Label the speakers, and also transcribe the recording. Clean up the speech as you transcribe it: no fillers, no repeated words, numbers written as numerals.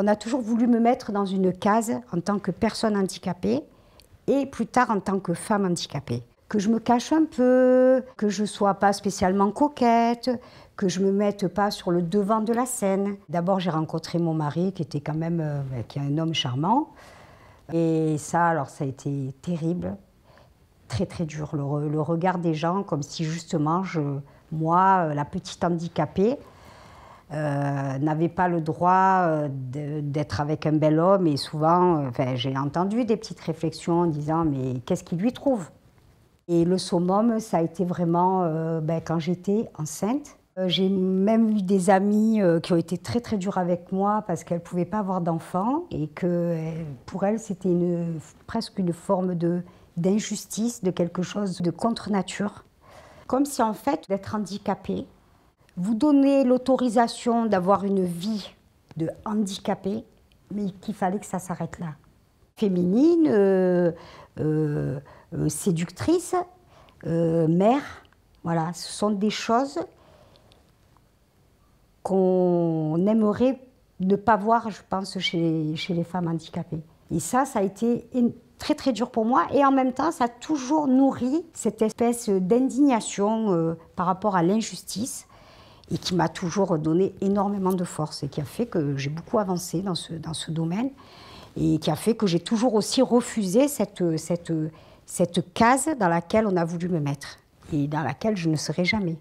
Speaker 1: On a toujours voulu me mettre dans une case en tant que personne handicapée et plus tard en tant que femme handicapée. Que je me cache un peu, que je ne sois pas spécialement coquette, que je ne me mette pas sur le devant de la scène. D'abord, j'ai rencontré mon mari qui était quand même qui est un homme charmant. Et ça, alors, ça a été terrible, très très dur. Le regard des gens, comme si justement, moi, la petite handicapée, n'avait pas le droit d'être avec un bel homme. Et souvent, j'ai entendu des petites réflexions en disant « mais qu'est-ce qu'il lui trouve ?» Et le summum, ça a été vraiment quand j'étais enceinte. J'ai même eu des amies qui ont été très très dures avec moi parce qu'elles ne pouvaient pas avoir d'enfants et que pour elles, c'était presque une forme d'injustice, de quelque chose de contre nature. Comme si en fait, d'être handicapé, vous donnez l'autorisation d'avoir une vie de handicapé, mais qu'il fallait que ça s'arrête là. Féminine, séductrice, mère, voilà, ce sont des choses qu'on aimerait ne pas voir, je pense, chez les femmes handicapées. Et ça a été très très dur pour moi et en même temps, ça a toujours nourri cette espèce d'indignation par rapport à l'injustice et qui m'a toujours donné énormément de force et qui a fait que j'ai beaucoup avancé dans ce domaine et qui a fait que j'ai toujours aussi refusé cette case dans laquelle on a voulu me mettre et dans laquelle je ne serai jamais.